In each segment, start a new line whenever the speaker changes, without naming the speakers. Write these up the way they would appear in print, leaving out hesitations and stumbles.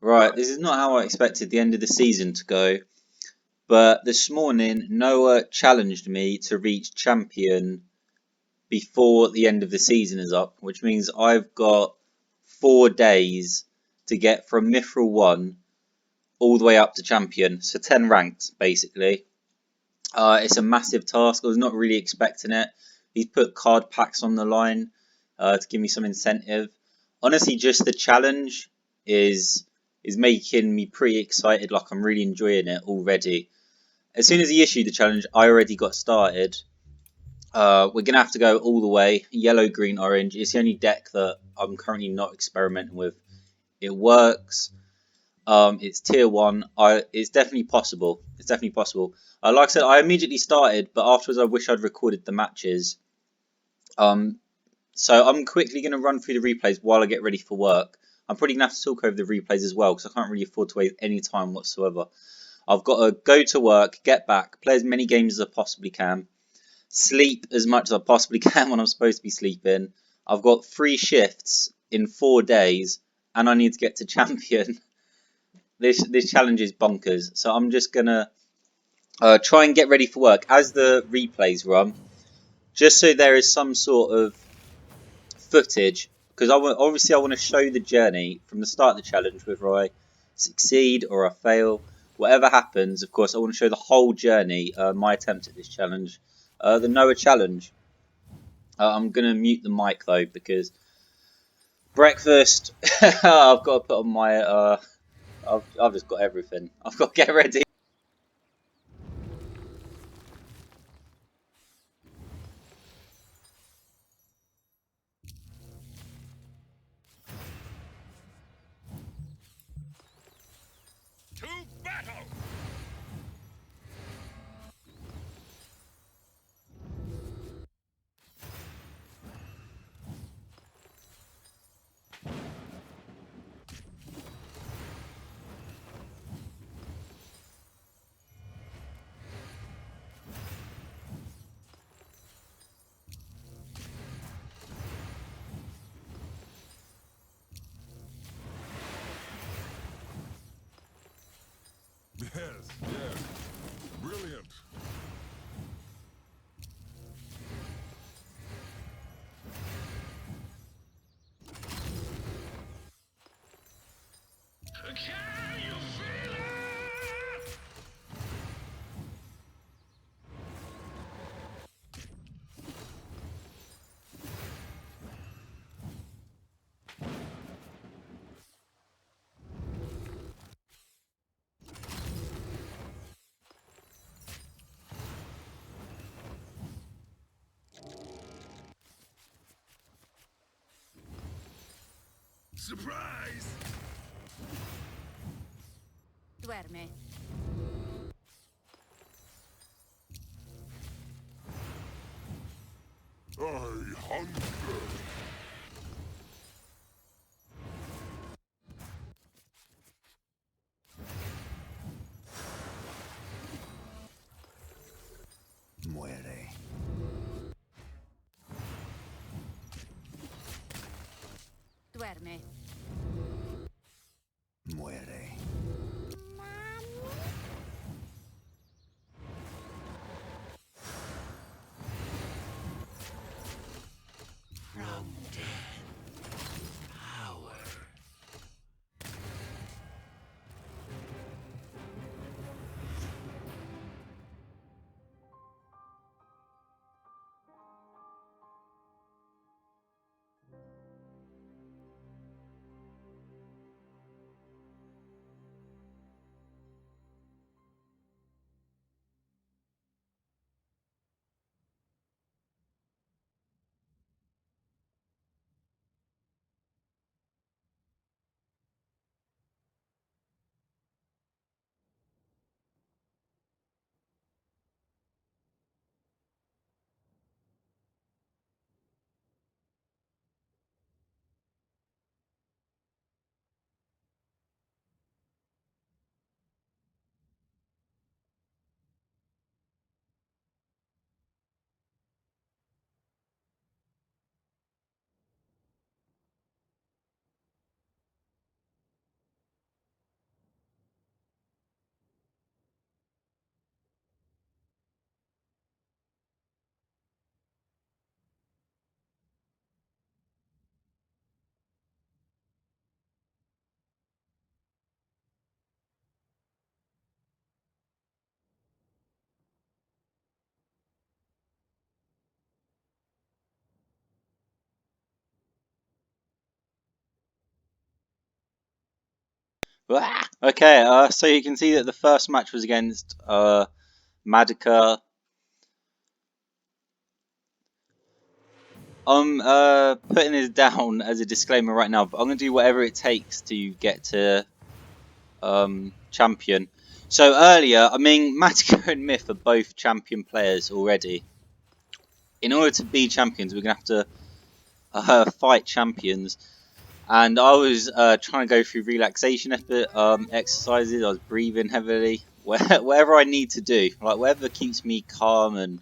Right, this is not how I expected the end of the season to go, but this morning Noah challenged me to reach champion before the end of the season is up, which means I've got 4 days to get from Mithril 1 all the way up to champion, so 10 ranks basically. It's a massive task. I was not really expecting it. He's put card packs on the line to give me some incentive. Honestly, just the challenge is making me pretty excited. Like I'm really enjoying it already. As soon as he issued the challenge, I already got started. We're gonna have to go all the way. Yellow, green, orange. It's the only deck that I'm currently not experimenting with. It works. It's tier 1. It's definitely possible. It's definitely possible. Like I said, I immediately started, but afterwards I wish I'd recorded the matches. Um, so I'm quickly going to run through the replays while I get ready for work. I'm probably going to have to talk over the replays as well because I can't really afford to waste any time whatsoever. I've got to go to work, get back, play as many games as I possibly can, sleep as much as I possibly can when I'm supposed to be sleeping. I've got 3 shifts in 4 days, and I need to get to champion. This challenge is bonkers. So I'm just gonna try and get ready for work as the replays run, just so there is some sort of footage. Because obviously I want to show the journey from the start of the challenge, whether I succeed or I fail, whatever happens. Of course, I want to show the whole journey, my attempt at this challenge, the Noah challenge. I'm gonna mute the mic though because breakfast. I've got to put on my. I've just got everything. I've got to get ready.
To battle! Yes, brilliant. Can you feel it? Surprise!
Duerme.
I hunger.
Muere.
Duerme.
Muere. From death. Power.
Okay, so you can see that the first match was against Madoka. I'm putting this down as a disclaimer right now, but I'm going to do whatever it takes to get to champion. So earlier, I mean, Madoka and Myth are both champion players already. In order to be champions, we're going to have to fight champions. And I was trying to go through relaxation exercises. I was breathing heavily. Whatever I need to do, like whatever keeps me calm and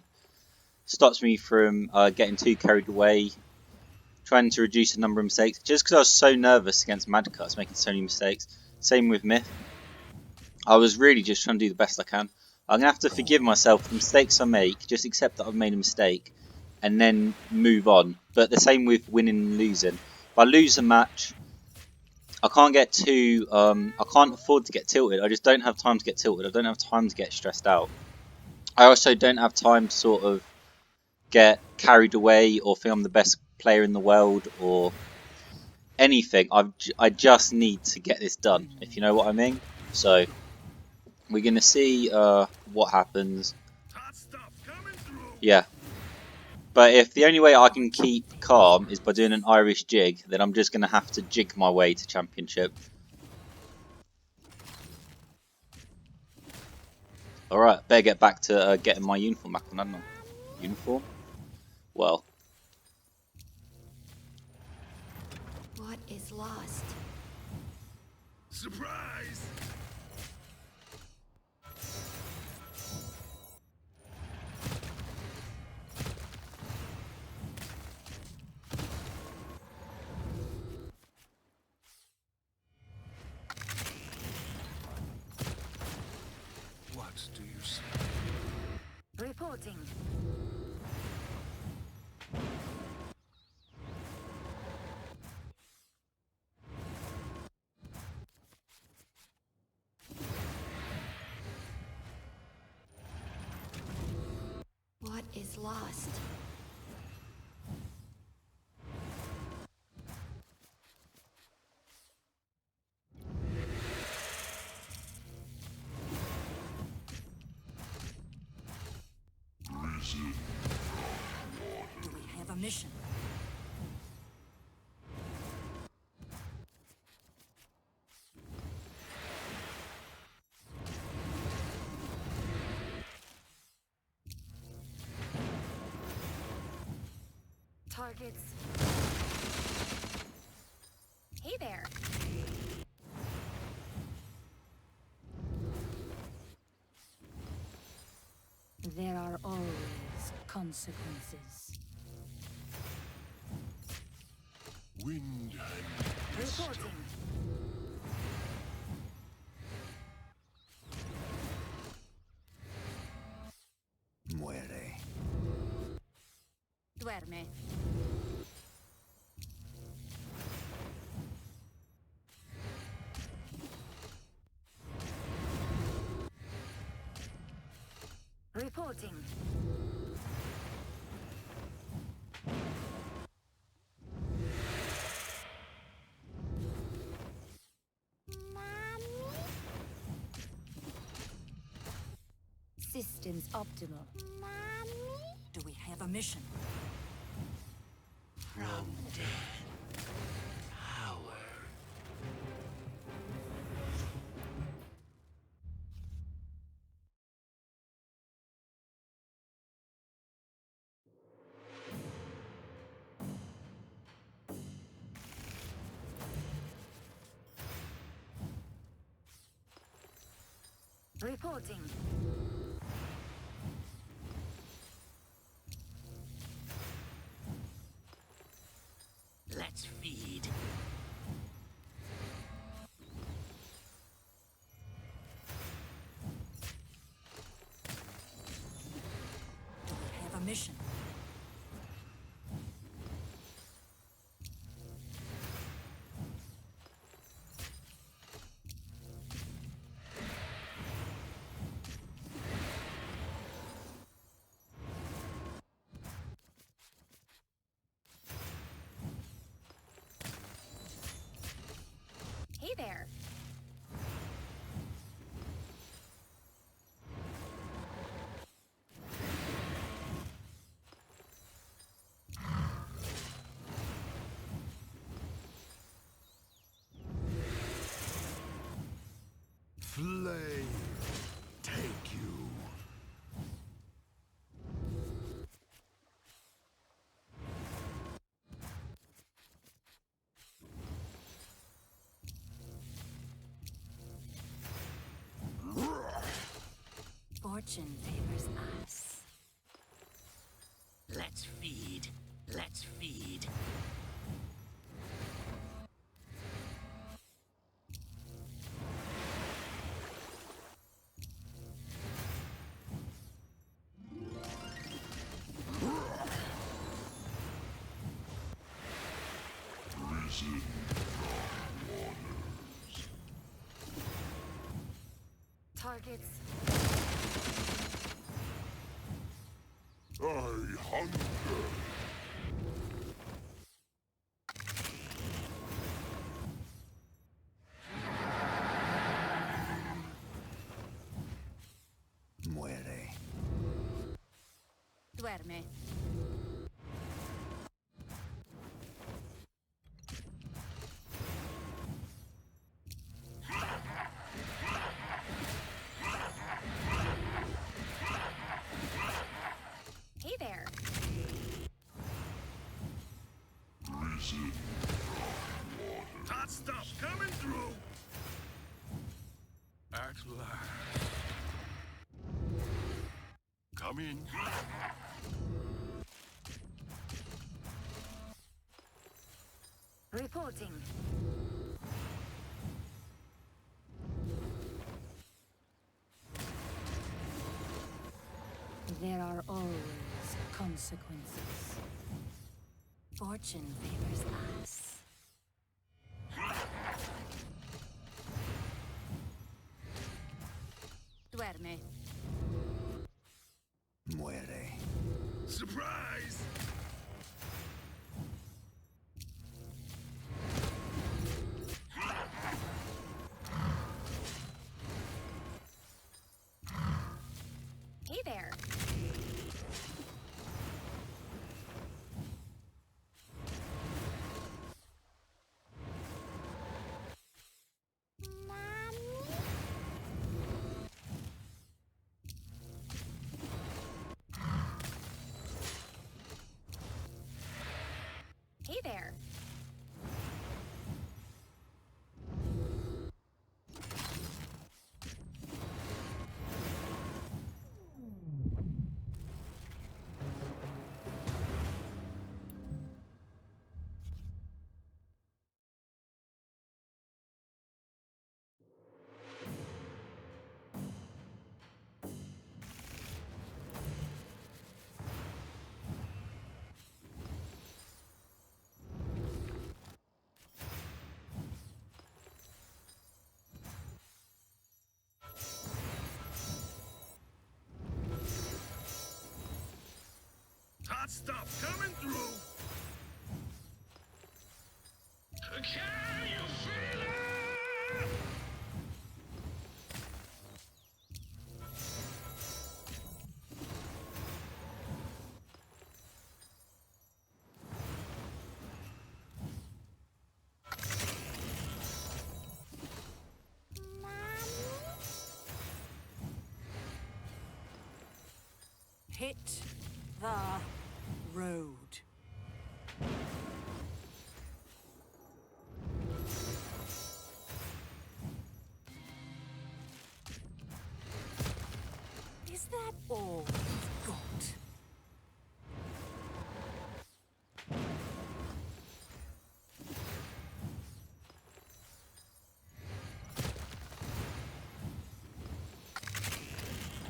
stops me from getting too carried away, trying to reduce the number of mistakes. Just because I was so nervous against Madoka, I was making so many mistakes. Same with Myth. I was really just trying to do the best I can. I'm going to have to forgive myself for the mistakes I make, just accept that I've made a mistake, and then move on. But the same with winning and losing. If I lose a match, I can't get too, I can't afford to get tilted. I just don't have time to get tilted. I don't have time to get stressed out. I also don't have time to sort of get carried away or think I'm the best player in the world or anything. I just need to get this done, if you know what I mean. So we're gonna see what happens.
Hot stuff coming through.
Yeah. But if the only way I can keep calm is by doing an Irish jig, then I'm just gonna have to jig my way to championship. Alright, better get back to getting my uniform back on, hadn't I? Uniform? Well.
What is lost?
Surprise!
What do you say?
Reporting. What is lost? Do we have a mission? Targets. Hey there. There are always consequences.
Wind and mist.
Reporting.
Muere.
Duerme. Reporting. Systems optimal. Do we have a mission?
From death. Power.
Reporting.
Let's feed.
Do we have a mission? Hey there. Fortune favors us.
Let's feed. Let's feed.
Risen
Targets.
I hunger.
Muere.
Duerme. Hey there.
Risen
Hot stuff coming through.
at last. Come in.
Reporting. There are always consequences. Fortune favors us. Duerme.
Muere.
Surprise!
Hey there. Hey there.
Hot stuff coming through. Can you feel it?
Hit the road. Is that all you've got?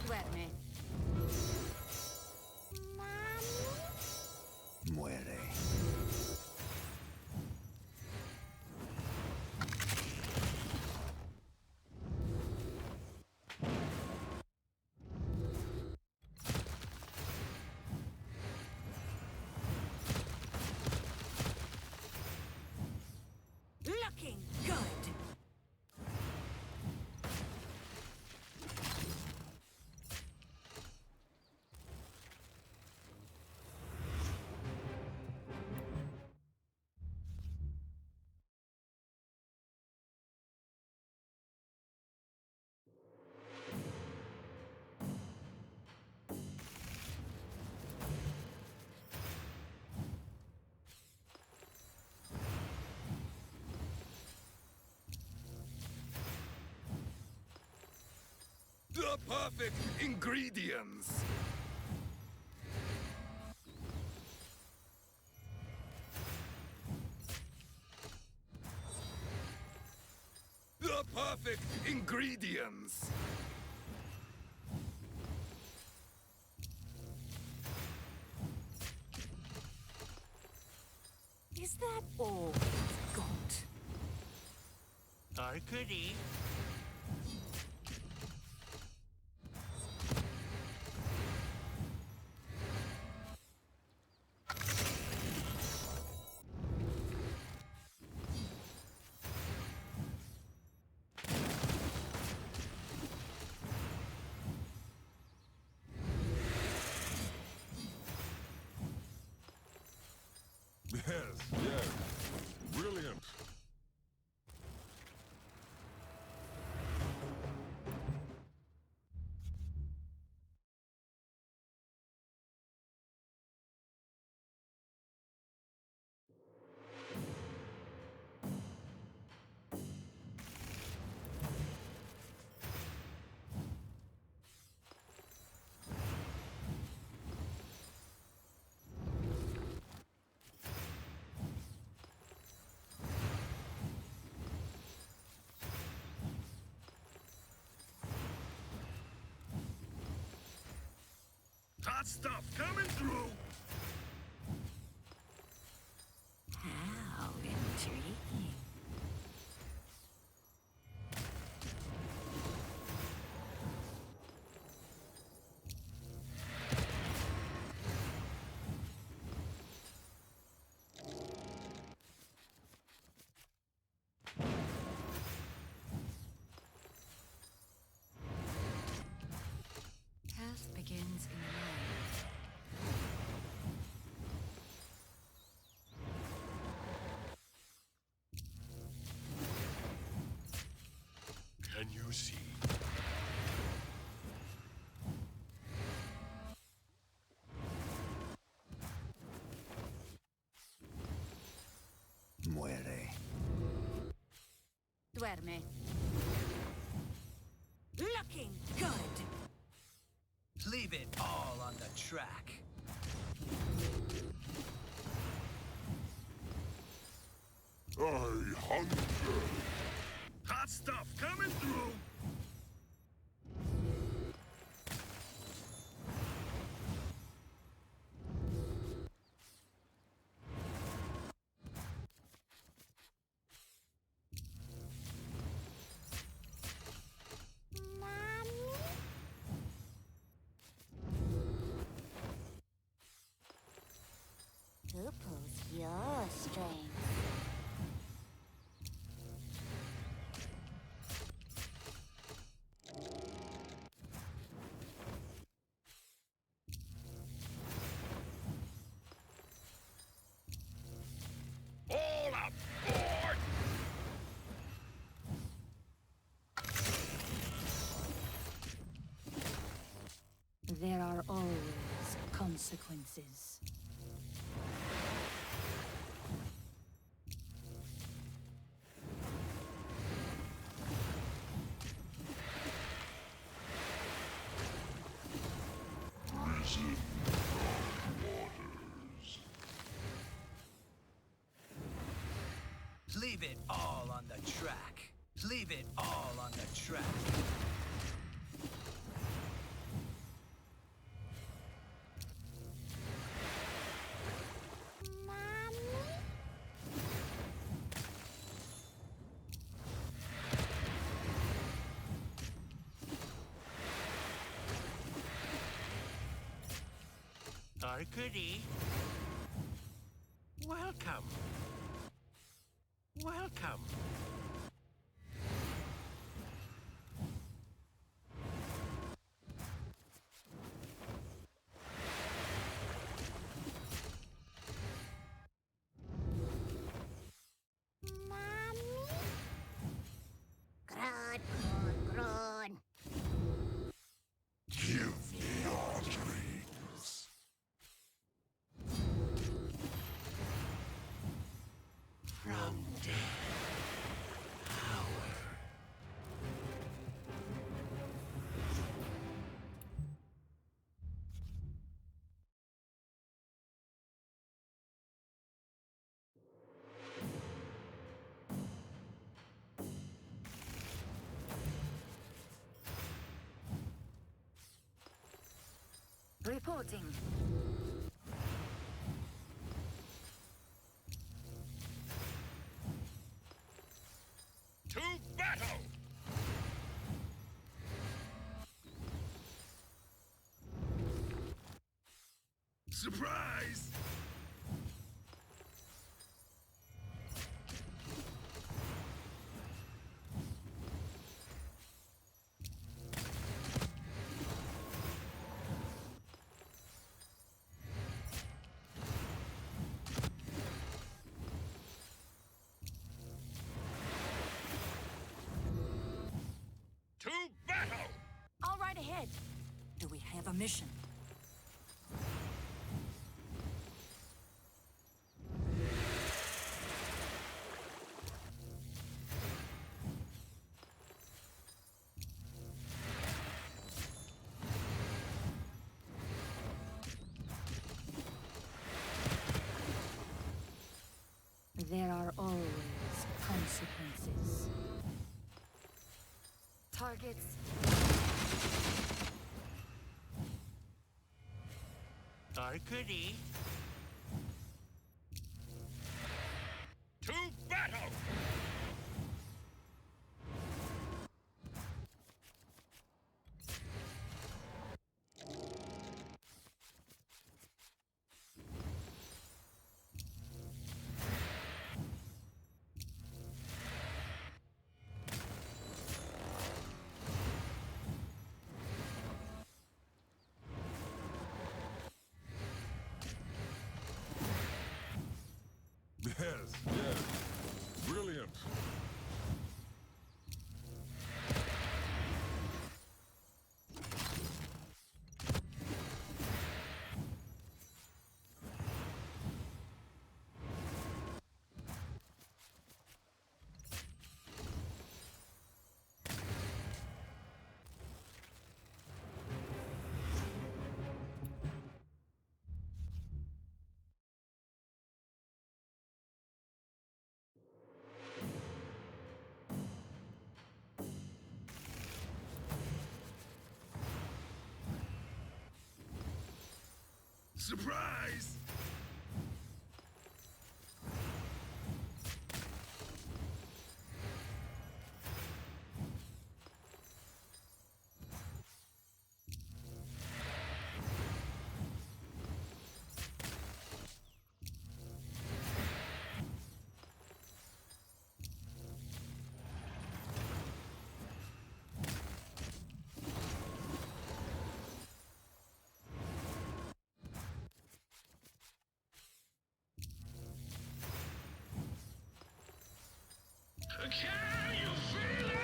Duerme.
Muere.
Looking good.
The perfect ingredients. The perfect ingredients.
Is that all you've got?
I could eat.
Yes. Brilliant.
Hot stuff coming through.
How intriguing. Task begins in the mind.
Can you see?
Muere.
Duerme. Looking good.
Leave it all on the track.
I hunger.
Hot stuff coming through.
Who pulls your strings?
All aboard.
There are always consequences.
Risen from waters.
Leave it all on the track. Leave it all on the track. I could eat. Welcome. Welcome.
Groan.
Give me your dreams.
From death.
Reporting.
To battle! Surprise! To battle!
All right ahead. Do we have a mission? There are always consequences. Targets.
I could eat.
To battle!
Yes, yes. Brilliant.
Surprise! Can you feel it?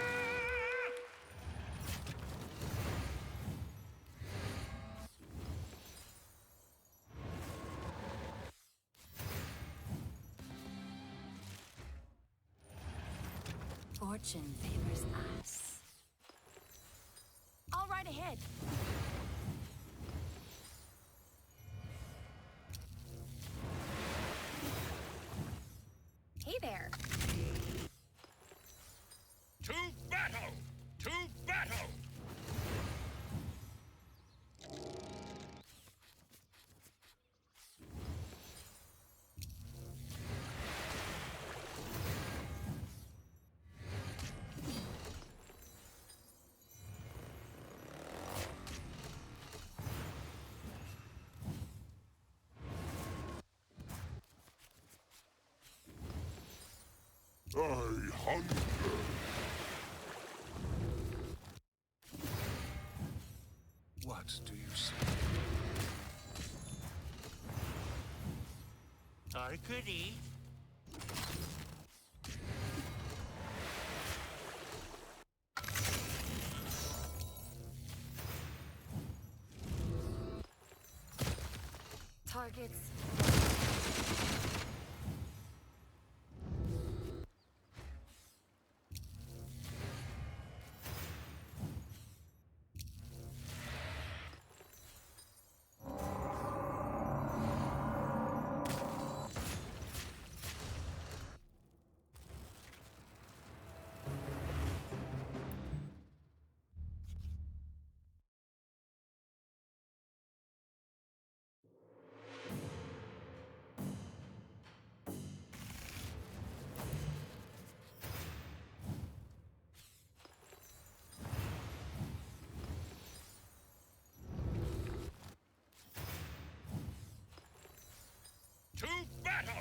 Fortune favors us. All right ahead. Hey there.
To battle! To battle!
I hunger.
What do you see?
I could eat.
Targets.
To battle!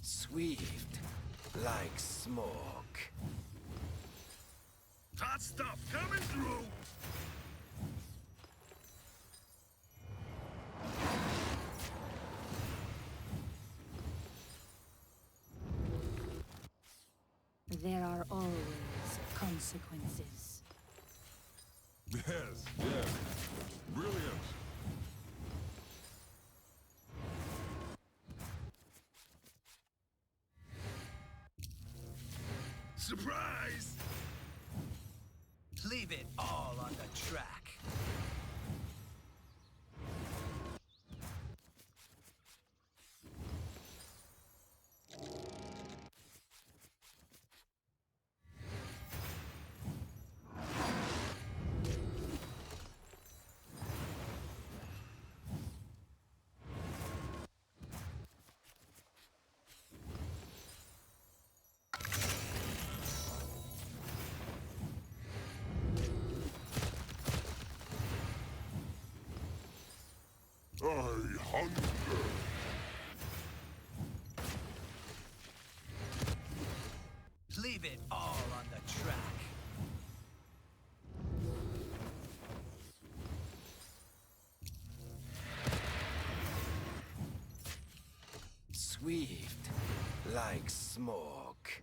Swift like smoke.
Hot stuff coming through!
There are always consequences.
Yes, yes. Brilliant.
Surprise!
Leave it all on the track.
I hunger.
Leave it all on the track. Swift like smoke.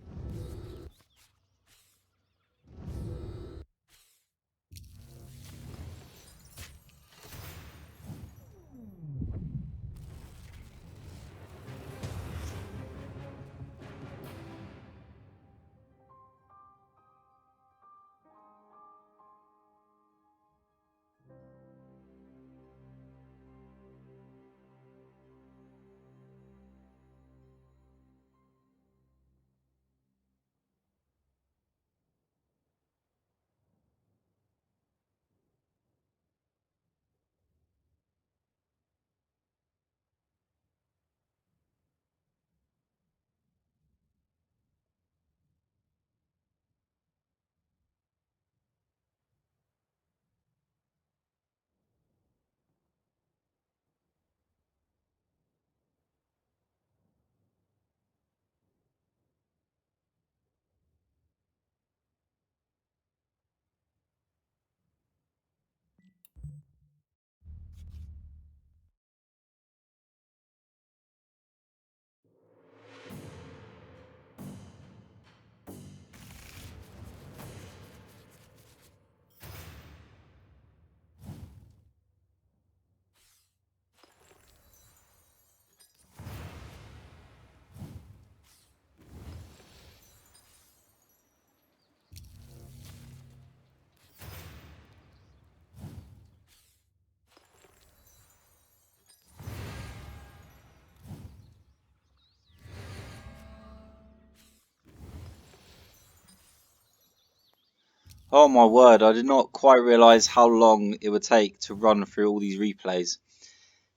Oh my word, I did not quite realise how long it would take to run through all these replays,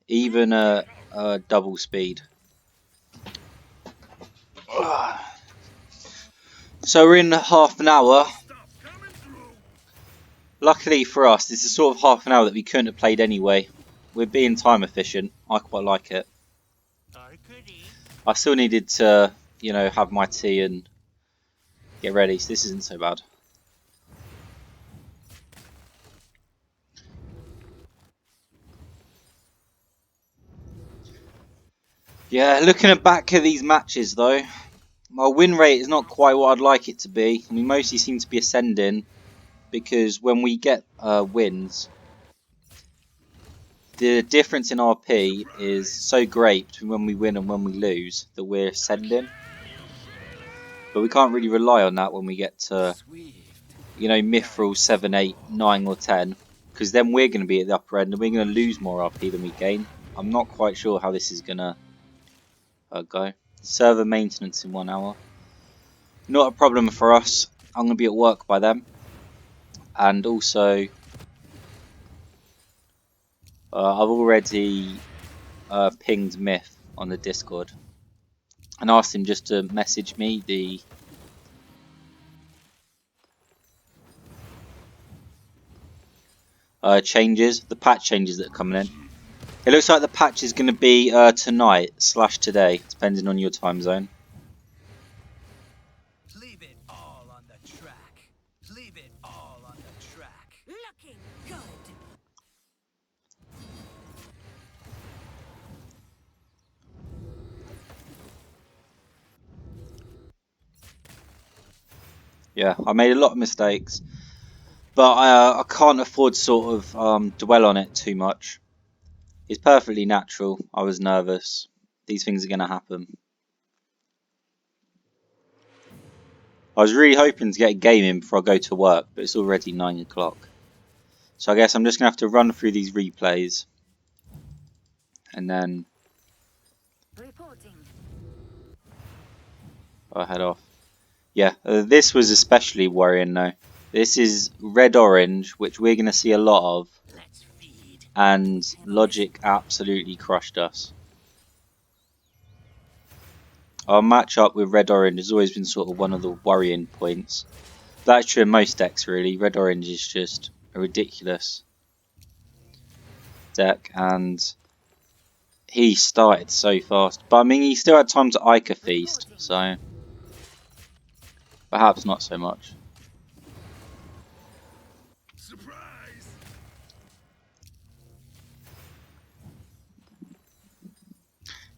even at double speed. So we're in half an hour.
Stuff coming through!
Luckily for us, this is sort of half an hour that we couldn't have played anyway. We're being time efficient. I quite like it. I still needed to, you know, have my tea and get ready, so this isn't so bad. Yeah, looking back at these matches though, my win rate is not quite what I'd like it to be. We mostly seem to be ascending because when we get wins, the difference in RP is so great between when we win and when we lose that we're ascending. But we can't really rely on that when we get to, you know, Mithril 7, 8, 9 or 10. Because then we're going to be at the upper end and we're going to lose more RP than we gain. I'm not quite sure how this is going to go. Server maintenance in 1 hour. Not a problem for us. I'm going to be at work by then. And also, I've already pinged Myth on the Discord and asked him just to message me the changes, the patch changes that are coming in. It looks like the patch is going to be tonight / today, depending on your time zone.
Leave it all on the track. Leave it all on the track.
Looking good.
Yeah, I made a lot of mistakes, but I can't afford to sort of dwell on it too much. It's perfectly natural. I was nervous. These things are going to happen. I was really hoping to get a game in before I go to work, but it's already 9 o'clock. So I guess I'm just going to have to run through these replays. And then
Reporting.
I'll head off. Yeah, this was especially worrying though. This is red-orange, which we're going to see a lot of.
Let's feed.
And Logic absolutely crushed us. Our matchup with red-orange has always been sort of one of the worrying points. That's true in most decks really. Red-orange is just a ridiculous deck, and he started so fast. But I mean, he still had time to Ica Feast, so perhaps not so much.
Surprise!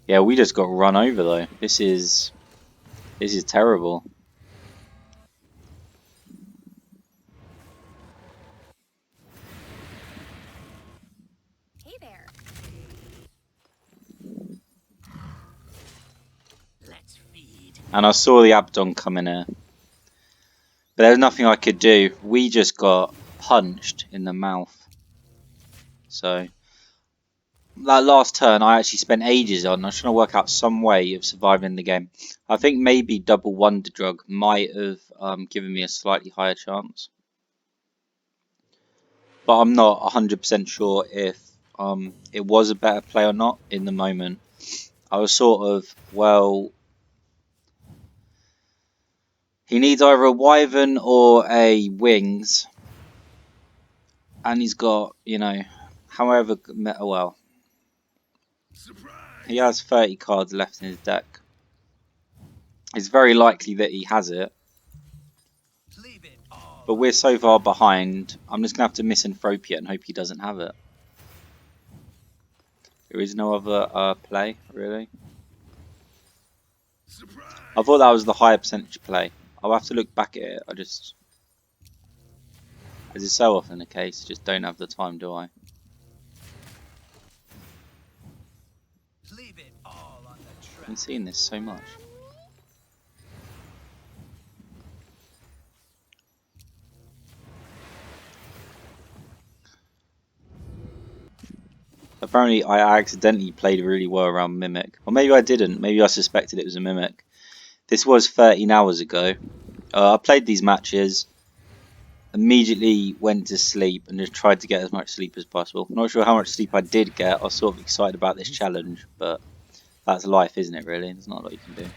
Yeah, we just got run over though. This is terrible.
Hey there.
Let's feed.
And I saw the Abdon coming here. But there's nothing I could do. We just got punched in the mouth. So that last turn I actually spent ages on. I was trying to work out some way of surviving the game. I think maybe double Wonder Drug might have given me a slightly higher chance. But I'm not 100% sure if it was a better play or not in the moment. I was sort of, well, he needs either a Wyvern or a Wings. And he's got, you know, however, well,
Surprise!
he has 30 cards left in his deck. It's very likely that he has it.
Leave it all.
But we're so far behind, I'm just going to have to Misanthropia and hope he doesn't have it. There is no other play, really.
Surprise!
I thought that was the higher percentage play. I'll have to look back at it. I just, as is so often the case, just don't have the time, do I?
Leave it all on the
I've
track.
been seeing this so much. Apparently I accidentally played really well around Mimic. Or maybe I didn't. Maybe I suspected it was a Mimic. This was 13 hours ago. I played these matches, immediately went to sleep and just tried to get as much sleep as possible. I'm not sure how much sleep I did get. I was sort of excited about this challenge, but that's life, isn't it, really? There's not a lot you can do.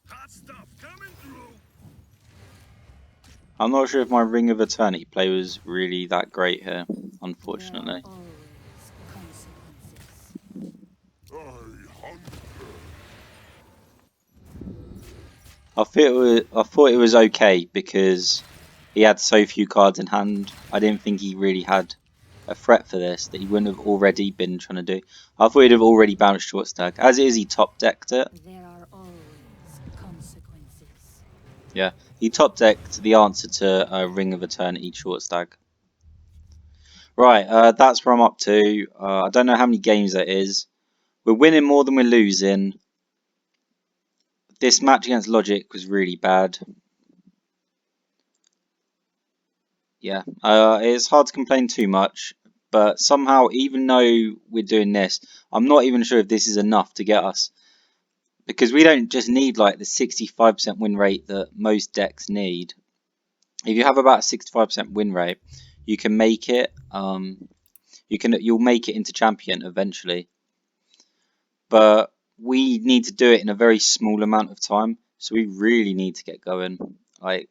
Hot stuff coming through!
I'm not sure if my Ring of Eternity play was really that great here, unfortunately.
There are always consequences.
I hunger.
I thought it was okay because he had so few cards in hand. I didn't think he really had a threat for this that he wouldn't have already been trying to do. I thought he'd have already bounced short stack. As it is, he top decked it.
There are always consequences.
Yeah, he top decked the answer to Ring of Eternity short stack. Right, that's where I'm up to. I don't know how many games that is. We're winning more than we're losing. This match against Logic was really bad. Yeah, it's hard to complain too much, but somehow, even though we're doing this, I'm not even sure if this is enough to get us. Because we don't just need like the 65% win rate that most decks need. If you have about a 65% win rate, you can make it. You you'll make it into champion eventually. But we need to do it in a very small amount of time, so we really need to get going. Like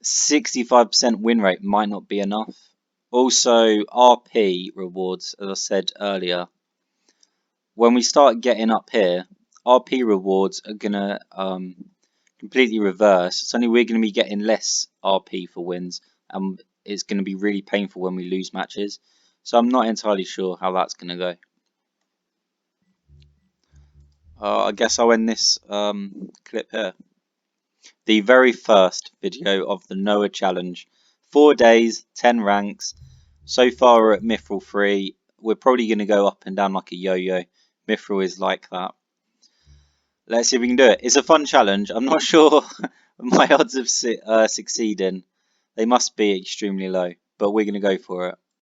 65% win rate might not be enough. Also, RP rewards, as I said earlier, when we start getting up here, RP rewards are gonna completely reverse. It's only we're gonna be getting less RP for wins, and it's gonna be really painful when we lose matches. So I'm not entirely sure how that's gonna go. I guess I'll end this clip here. The very first video of the Noah Challenge. 4 days, 10 ranks. So far we're at Mithril 3. We're probably going to go up and down like a yo-yo. Mithril is like that. Let's see if we can do it. It's a fun challenge. I'm not sure my odds of succeeding. They must be extremely low, but we're going to go for it.